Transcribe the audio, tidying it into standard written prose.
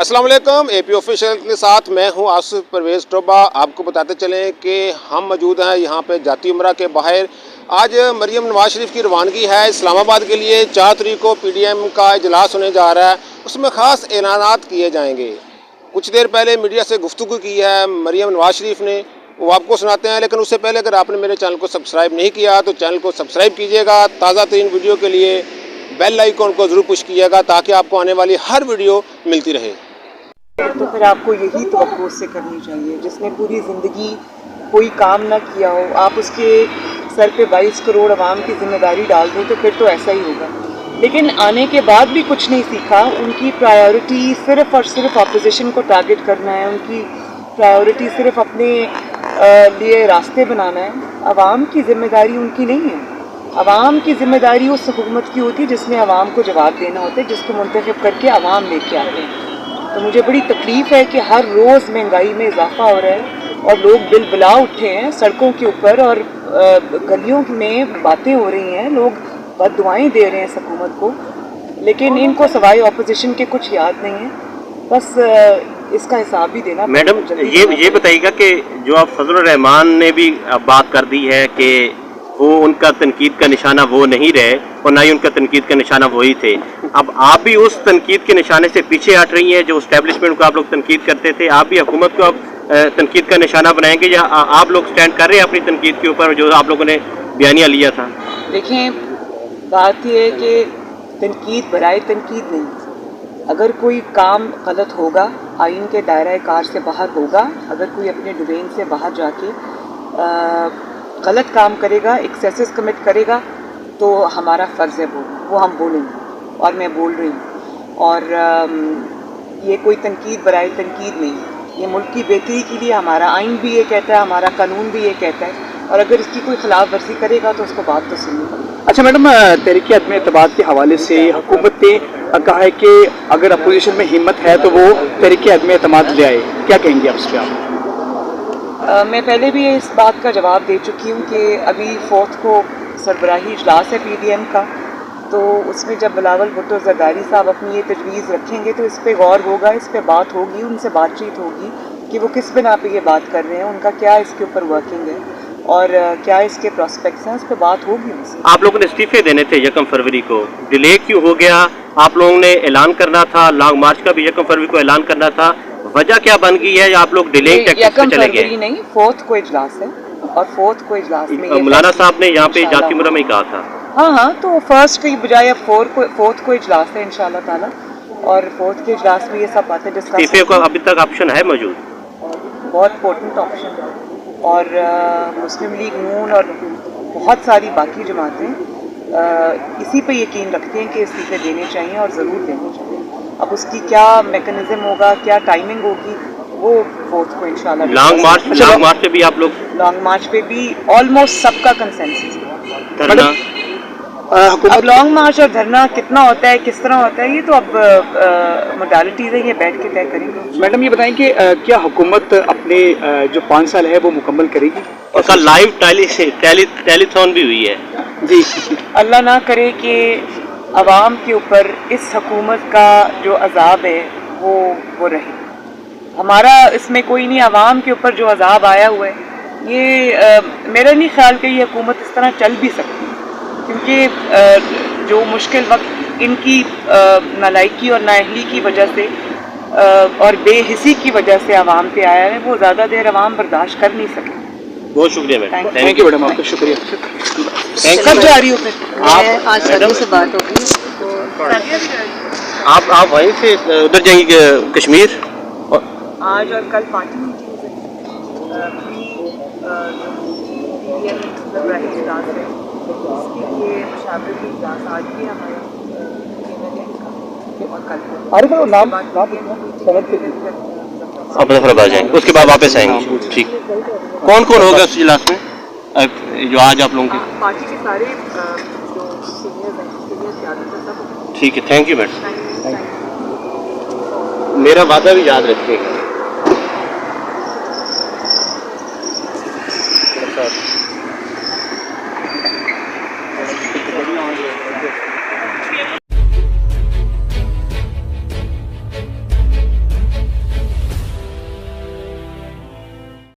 अस्सलाम वालेकुम। AP official के साथ मैं हूं आसिफ परवेज़ टोबा। आपको बताते चलें कि हम मौजूद हैं यहां पे जाती उमरा के बाहर। आज मरीम नवाज शरीफ की रवानगी है इस्लामाबाद के लिए। 4 तारीख को PDM का इजलास होने जा रहा है, उसमें ख़ास ऐलानात किए जाएंगे। कुछ देर पहले मीडिया से गुफ्तगू की है मरीम नवाज शरीफ ने, वो आपको सुनाते हैं। लेकिन उससे पहले अगर आपने मेरे चैनल को सब्सक्राइब नहीं किया तो चैनल को सब्सक्राइब कीजिएगा। ताज़ा तरीन वीडियो के लिए बेल आइकॉन को ज़रूर पुश कीजिएगा ताकि आपको आने वाली हर वीडियो मिलती रहे। तो फिर आपको यही तवक्को उससे करनी चाहिए। जिसने पूरी ज़िंदगी कोई काम ना किया हो, आप उसके सर पे 22 करोड़ आवाम की जिम्मेदारी डाल दो तो फिर तो ऐसा ही होगा। लेकिन आने के बाद भी कुछ नहीं सीखा। उनकी प्रायोरिटी सिर्फ़ और सिर्फ अपोजिशन को टारगेट करना है, उनकी प्रायोरिटी सिर्फ अपने लिए रास्ते बनाना है। आवाम की ज़िम्मेदारी उनकी नहीं है। आवाम की ज़िम्मेदारी उस हुकूमत की होती है जिसने आवाम को जवाब देना होता है, जिसको मुंतखब करके आवाम लेके आते हैं। तो मुझे बड़ी तकलीफ़ है कि हर रोज़ महंगाई में इजाफा हो रहा है और लोग बिलबिला उठे हैं सड़कों के ऊपर और गलियों में बातें हो रही हैं, लोग बद्दुआएं दे रहे हैं इस हुकूमत को। लेकिन इनको सवाए अपोजिशन के कुछ याद नहीं है। बस इसका हिसाब भी देना। मैडम ये बताइएगा कि जो आप फजलुर रहमान ने भी बात कर दी है कि वो उनका तनकीद का निशाना वो नहीं रहे और ना ही उनका तनकीद का निशाना वही थे। अब आप भी उस तनकीद के निशाने से पीछे हट रही हैं। जो एस्टेब्लिशमेंट को आप लोग तनकीद करते थे, आप भी हुकूमत को अब तनकीद का निशाना बनाएंगे या आप लोग स्टैंड कर रहे हैं अपनी तनकीद के ऊपर जो आप लोगों ने बयानिया लिया था? देखें, बात यह है कि तनकीद बराए तनकीद नहीं। अगर कोई काम गलत होगा, आइन के दायरा कार से बाहर होगा, अगर कोई अपने डोमेन से बाहर जाके गलत काम करेगा, एक्सेसेस कमिट करेगा, तो हमारा फ़र्ज़ है वो हम बोलेंगे और मैं बोल रही हूँ। और ये कोई तनकीद बराए तनकीद नहीं, ये मुल्क की बेहतरी के लिए हमारा आइन भी ये कहता है, हमारा कानून भी ये कहता है। और अगर इसकी कोई खिलाफ वर्जी करेगा तो उसको बात तो सुननी पड़ेगी। अच्छा मैडम, तहरीक अदम एतमाद के हवाले से हुकूमत ने कहा है कि अगर अपोजिशन में हिम्मत है तो वो तहरीक अदम एतमाद ले आए, क्या कहेंगे आप उस पर? आप मैं पहले भी इस बात का जवाब दे चुकी हूँ कि अभी 4 को सरबराही इजलास है PDM का, तो उसमें जब बिलावल भुट्टो ज़रदारी साहब अपनी ये तजवीज़ रखेंगे तो इस पर गौर होगा, इस पर बात होगी, उनसे बातचीत होगी कि वो किस बिना पे ये बात कर रहे हैं, उनका क्या इसके ऊपर वर्किंग है और क्या इसके प्रॉस्पेक्ट्स हैं, उस पर बात होगी उनसे। आप लोगों ने इस्तीफे देने थे 1 फरवरी को, डिले क्यों हो गया? आप लोगों ने ऐलान करना था, लॉन्ग मार्च का भी 1 फरवरी को ऐलान करना था, वजह क्या बन गई है? आप लोग डिले टैक्टिक्स पे चले गए? नहीं, 4 को इजलास है और 4 को इजलास में मौलाना साहब ने यहाँ पे जाती उमरा में ही कहा था। हाँ, तो 1 की बजाय अब 4 को इजलास है इंशाल्लाह ताला, और 4 के इजलास में ये सब बातें डिस्कस। इस्तीफे का अभी तक ऑप्शन है मौजूद? बहुत इंपॉर्टेंट ऑप्शन है और मुस्लिम लीग नून और बहुत सारी बाकी जमातें इसी पे यकीन रखते हैं कि इस्तीफे देने चाहिए और ज़रूर देने चाहिए। अब उसकी क्या मैकेनिज्म होगा, क्या टाइमिंग होगी, वो 4 को इंशाल्लाह। लॉन्ग मार्च पे भी आप लोग? लॉन्ग मार्च पे भी ऑलमोस्ट सबका कंसेंसस है। धरना? अब लॉन्ग मार्च और धरना कितना होता है, किस तरह होता है, ये तो अब मोडालिटीज़ है, ये बैठ के तय करेंगे। मैडम ये बताएं कि क्या हुकूमत अपने जो 5 साल है वो मुकम्मल करेगी? और कल लाइव टेलीथॉन भी हुई है जी। अल्लाह ना करे कि आवाम के ऊपर इस हुकूमत का जो अजाब है वो रहे। हमारा इसमें कोई नहीं, आवाम के ऊपर जो अजाब आया हुआ है, ये मेरा नहीं ख्याल कि ये हुकूमत इस तरह चल भी सकती, क्योंकि जो मुश्किल वक्त इनकी नालायकी और नाअहली की वजह से और बेहिसी की वजह से आवाम पे आया है, वो ज़्यादा देर आवाम बर्दाश्त कर नहीं सके। बहुत शुक्रिया मैडम। थैंक यू मैडम, आपका शुक्रिया। कब जा रही हो फिर? आप आज मैडम से बात होगी आप वहीं से उधर जाएंगे कश्मीर? आज और कल पार्टी मीटिंग है, इसके लिए मुशावरे की इजलास आज भी हमारे और कल। अरे तो नाम आप मुजफ्फराबाद जाएंगे, उसके बाद वापस आएंगे। ठीक, कौन कौन होगा उस इजलास में जो आज आप लोगों के? पार्टी के सारे जो सीनियर ज़्यादातर। ठीक है, थैंक यू मैडम। मेरा वादा भी याद रखिएगा।